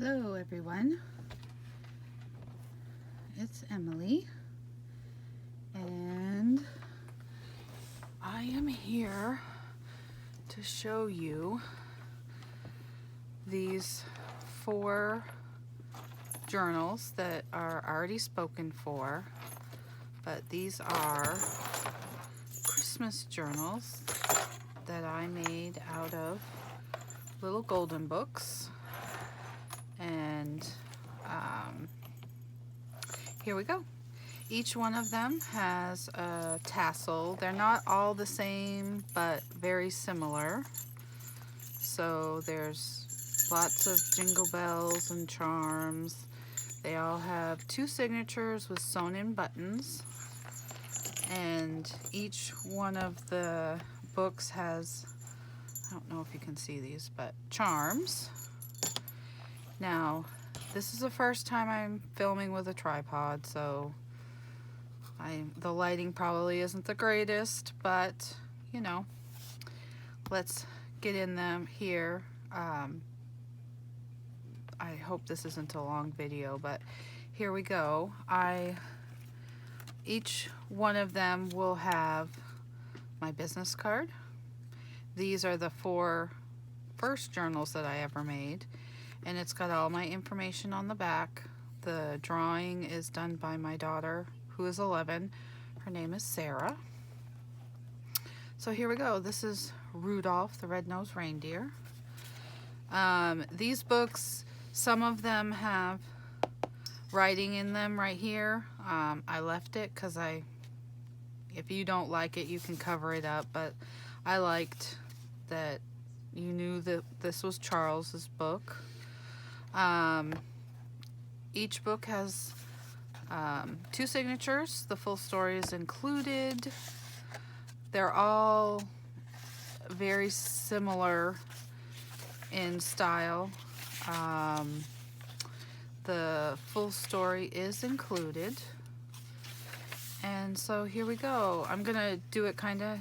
Hello everyone, it's Emily and I am here to show you these 4 journals that are already spoken for, but these are Christmas journals that I made out of little golden books. And here we go. Each one of them has a tassel. They're not all the same, but very similar. So there's lots of jingle bells and charms. They all have 2 signatures with sewn in buttons. And each one of the books has, I don't know if you can see these, but charms. Now, this is the first time I'm filming with a tripod, so the lighting probably isn't the greatest, but you know, let's get in them here. I hope this isn't a long video, but here we go. Each one of them will have my business card. These are the 4 first journals that I ever made. And it's got all my information on the back. The drawing is done by my daughter, who is 11. Her name is Sarah. So here we go. This is Rudolph the Red-Nosed Reindeer. These books, some of them have writing in them right here. I left it because if you don't like it, you can cover it up. But I liked that you knew that this was Charles's book. Each book has 2 signatures. The full story is included. They're all very similar in style. The full story is included. And so here we go. I'm gonna do it kind of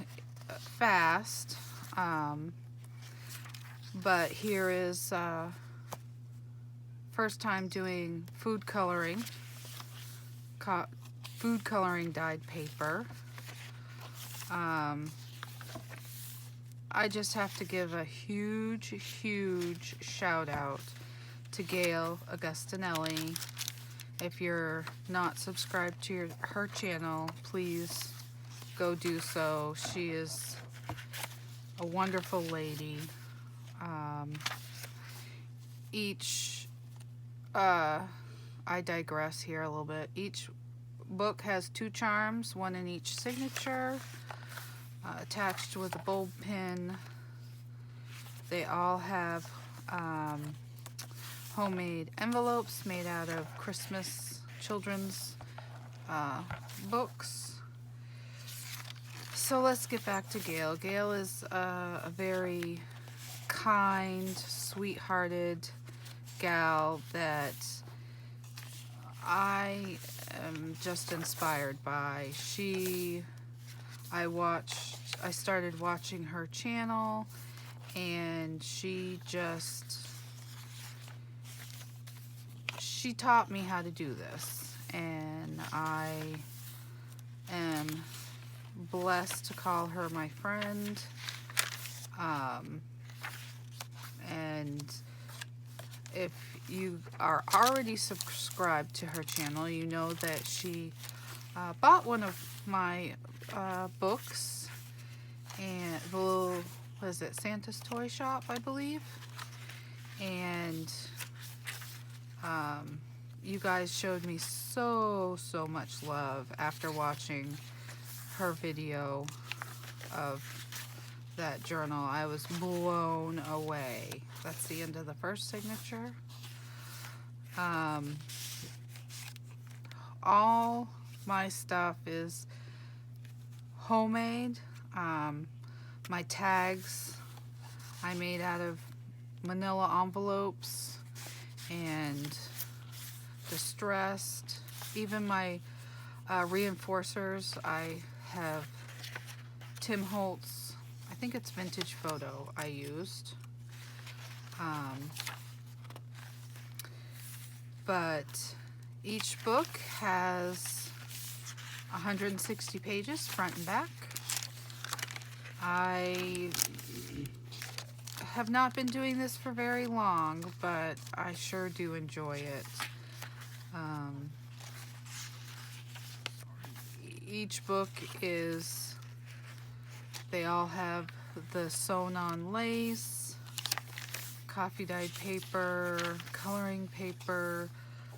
fast. But here is first time doing food coloring dyed paper. I just have to give a huge shout out to Gail Augustinelli. If you're not subscribed to her channel, please go do so. She is a wonderful lady. I digress here a little bit. Each book has 2 charms, 1 in each signature, attached with a bulb pin. They all have homemade envelopes made out of Christmas children's books. So let's get back to Gail. Gail is a very kind, sweethearted gal that I am just inspired by. I started watching her channel, and she taught me how to do this, and I am blessed to call her my friend. And if you are already subscribed to her channel, you know that she bought one of my books, and what is it, Santa's Toy Shop, I believe. And you guys showed me so much love after watching her video of that journal. I was blown away. That's the end of the first signature. All my stuff is homemade. My tags I made out of manila envelopes and distressed. Even my reinforcers, I have Tim Holtz, I think it's Vintage Photo I used. but each book has 160 pages front and back. I have not been doing this for very long, but I sure do enjoy it. Each book is, they all have the sewn on lace, coffee dyed paper, coloring paper,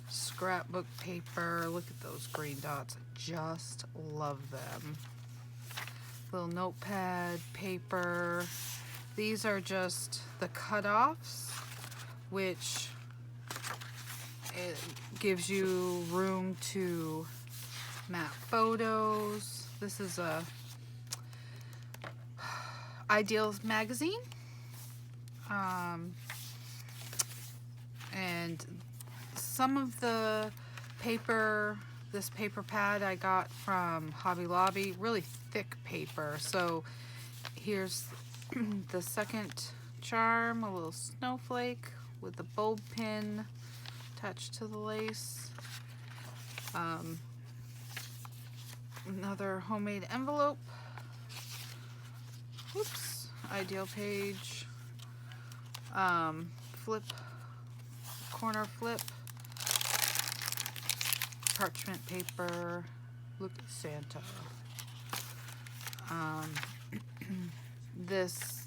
scrapbook paper. Look at those green dots. I just love them. Little notepad paper. These are just the cutoffs, which it gives you room to map photos. This is a Ideals magazine. And some of the paper, this paper pad I got from Hobby Lobby, really thick paper. So here's the second charm, a little snowflake with a bulb pin attached to the lace. Another homemade envelope. Oops, ideal page. Flip, corner flip. Parchment paper. Look at Santa. This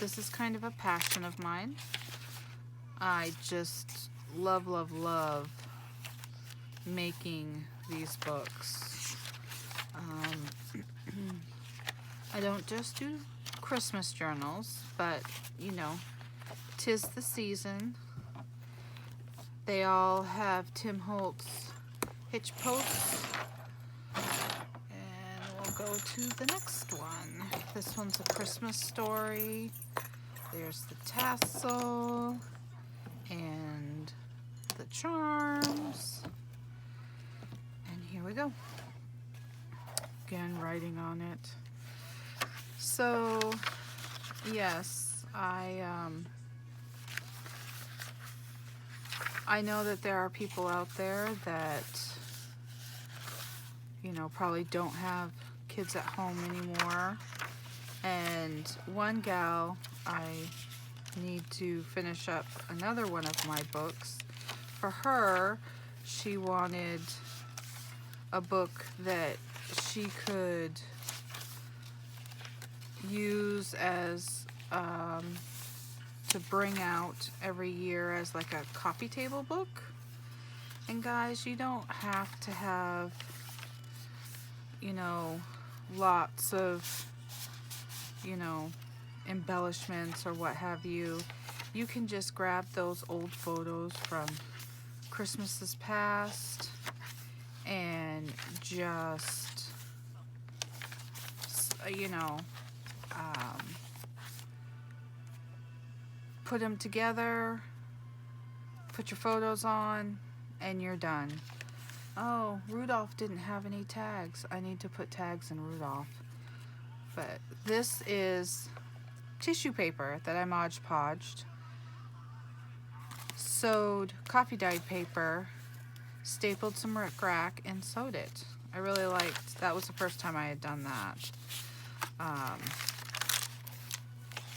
is kind of a passion of mine. I just love making these books. I don't just do Christmas journals, but you know, 'tis the season. They all have Tim Holtz hitch posts. And we'll go to the next one. This one's a Christmas story. There's the tassel and the charms. And here we go. Again, writing on it. So, yes, I know that there are people out there that, you know, probably don't have kids at home anymore. And one gal, I need to finish up another one of my books. For her, she wanted a book that she could use as to bring out every year as like a coffee table book. And guys, you don't have to have, you know, lots of, you know, embellishments or what have you. You can just grab those old photos from Christmases past and just, you know, put them together, put your photos on, and you're done. Oh, Rudolph didn't have any tags. I need to put tags in Rudolph. But this is tissue paper that I Mod Podged, sewed coffee dyed paper, stapled some rickrack, and sewed it. I really liked, that was the first time I had done that.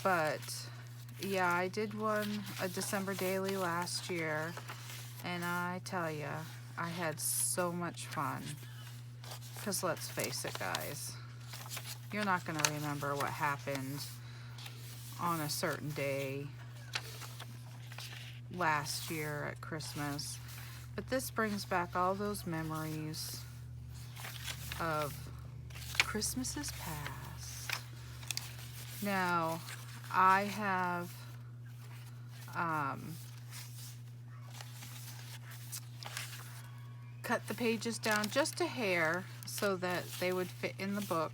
But yeah, I did a December daily last year, and I tell ya, I had so much fun. Because let's face it, guys, you're not going to remember what happened on a certain day last year at Christmas. But this brings back all those memories of Christmases past. Now, I have cut the pages down just a hair so that they would fit in the book.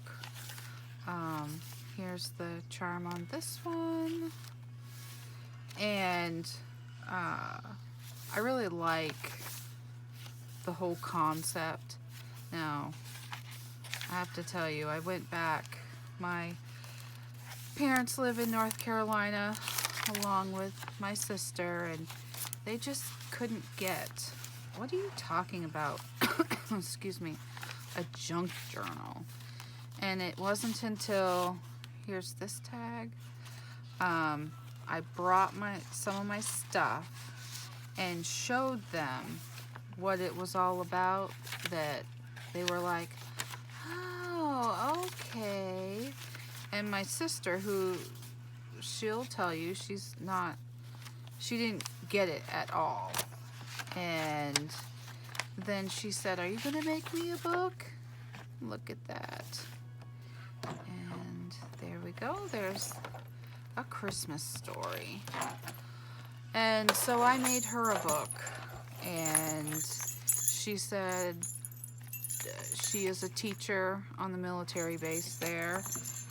Here's the charm on this one. And I really like the whole concept. Now, I have to tell you, I went back. My parents live in North Carolina. along with my sister, and they just couldn't get, what are you talking about? Excuse me, a junk journal. And it wasn't until, here's this tag, I brought some of my stuff and showed them what it was all about, that they were like, oh, okay. And my sister, who she'll tell you she didn't get it at all. And then she said, are you gonna make me a book? Look at that. And there we go, there's a Christmas story. And so I made her a book, and she said she is a teacher on the military base there,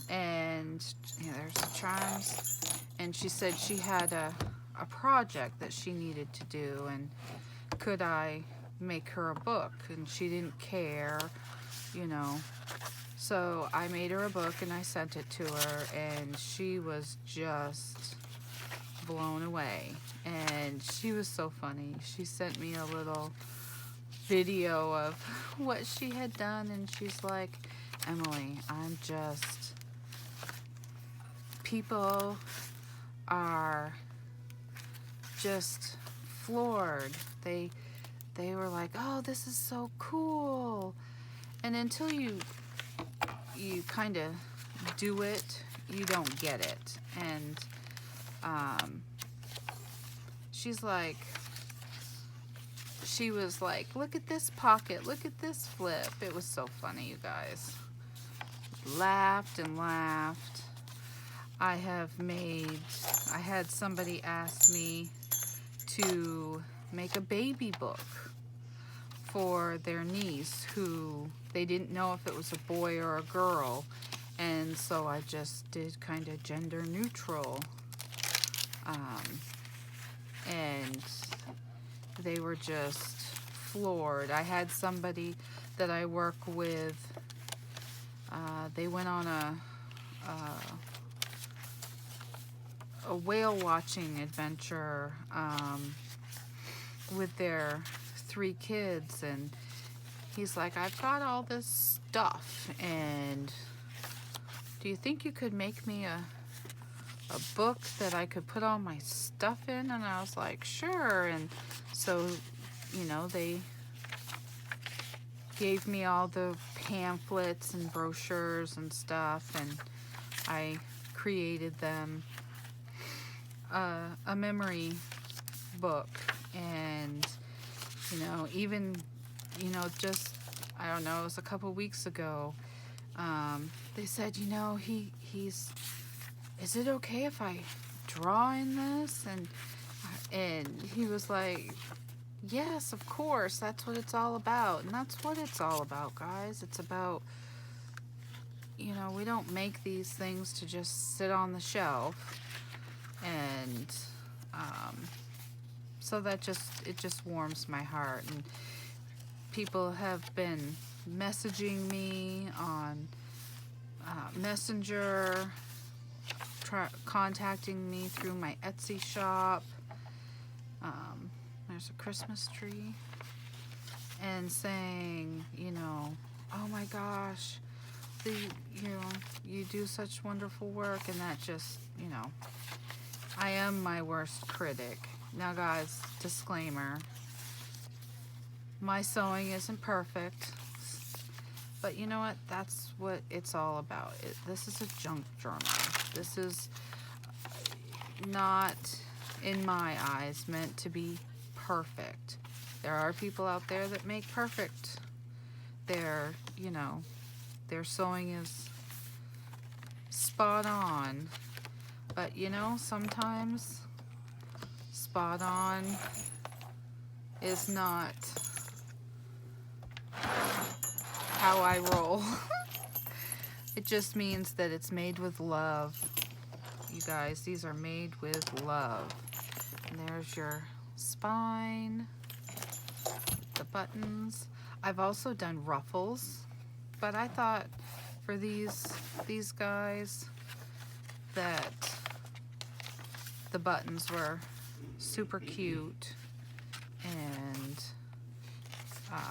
and there's the chimes, and she said she had a project that she needed to do, and could I make her a book, and she didn't care, you know. So I made her a book and I sent it to her, and she was just blown away. And she was so funny. She sent me a little video of what she had done, and she's like, Emily, people are just floored. They were like, oh, this is so cool. And until you kind of do it, you don't get it. And she was like, look at this pocket, look at this flip. It was so funny, you guys. Laughed and laughed. I had somebody ask me to make a baby book for their niece, who they didn't know if it was a boy or a girl, and so I just did kind of gender neutral, and they were just floored. I had somebody that I work with, they went on a whale watching adventure with their 3 kids, and he's like, I've got all this stuff, and do you think you could make me a book that I could put all my stuff in? And I was like, sure. And so, they gave me all the pamphlets and brochures and stuff, and I created them a memory book. And even just, I don't know, it was a couple weeks ago, they said, he's, is it okay if I draw in this? And he was like, yes, of course, that's what it's all about. And that's what it's all about, guys. It's about, we don't make these things to just sit on the shelf. And so it just warms my heart. And people have been messaging me on Messenger, contacting me through my Etsy shop. There's a Christmas tree, and saying, oh my gosh, you do such wonderful work. And that just, I am my worst critic. Now, guys, disclaimer, my sewing isn't perfect, but you know what? That's what it's all about. This is a junk journal. This is not, in my eyes, meant to be perfect. There are people out there that make perfect. Their sewing is spot on. But, sometimes spot on is not how I roll. It just means that it's made with love. You guys, these are made with love. And there's your spine, the buttons. I've also done ruffles, but I thought for these guys that the buttons were super cute, and I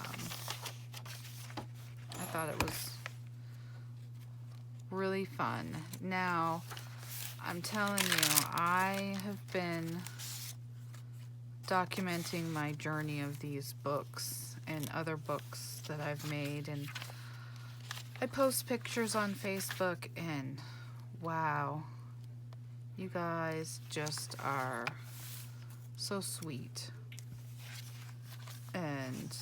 thought it was really fun. Now, I'm telling you, I have been documenting my journey of these books and other books that I've made, and I post pictures on Facebook, and wow, you guys just are so sweet. And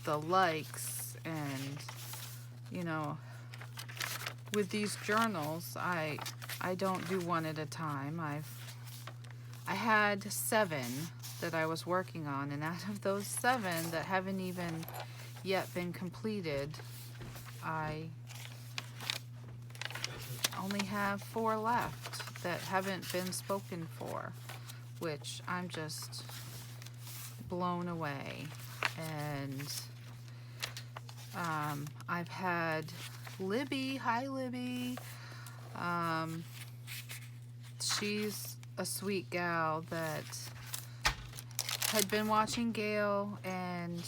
the likes, and you know, with these journals, I don't do one at a time. I had 7 that I was working on, and out of those 7 that haven't even yet been completed, I only have 4 left that haven't been spoken for, which I'm just blown away. And I've had Libby. Hi, Libby. She's a sweet gal that had been watching Gail, and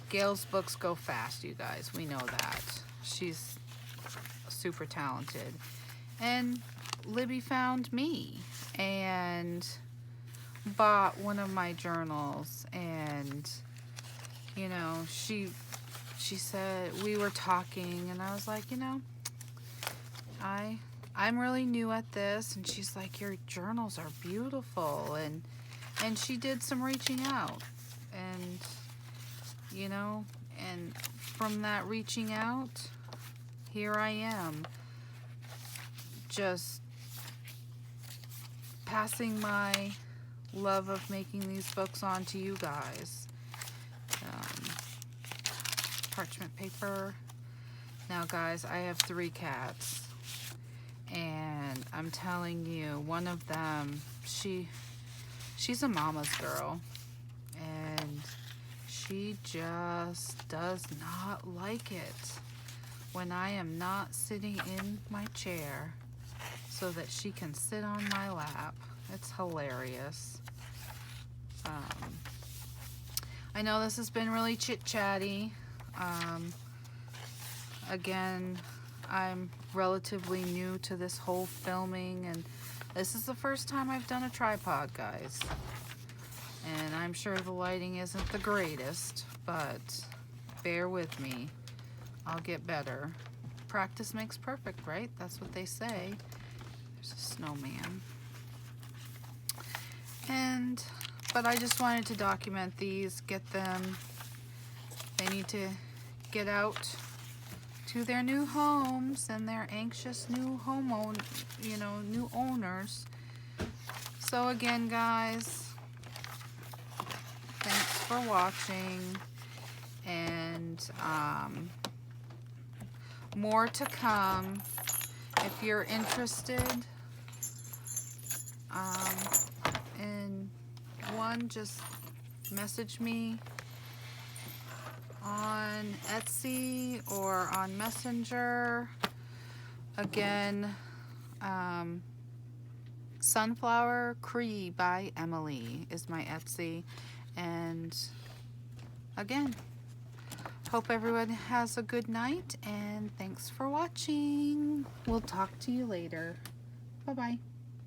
Gail's books go fast, you guys. We know that. She's super talented. And Libby found me and bought one of my journals, and you know, she said, we were talking, and I was like, you know, I'm really new at this, and she's like, your journals are beautiful, and she did some reaching out, and you know, and from that reaching out, here I am, just passing my love of making these books on to you guys. Parchment paper. Now guys, I have 3 cats, and I'm telling you, one of them, she's a mama's girl, and she just does not like it when I am not sitting in my chair so that she can sit on my lap. It's hilarious. I know this has been really chit-chatty. Again, I'm relatively new to this whole filming, and this is the first time I've done a tripod, guys. And I'm sure the lighting isn't the greatest, but bear with me. I'll get better. Practice makes perfect, right? That's what they say. There's a snowman. But I just wanted to document these, get them. They need to get out to their new homes and their anxious new new owners. So again, guys, thanks for watching, and more to come. If you're interested in one, just message me on Etsy or on Messenger. Again, Sunflower Cree by Emily is my Etsy. And again, hope everyone has a good night, and thanks for watching. We'll talk to you later. Bye-bye.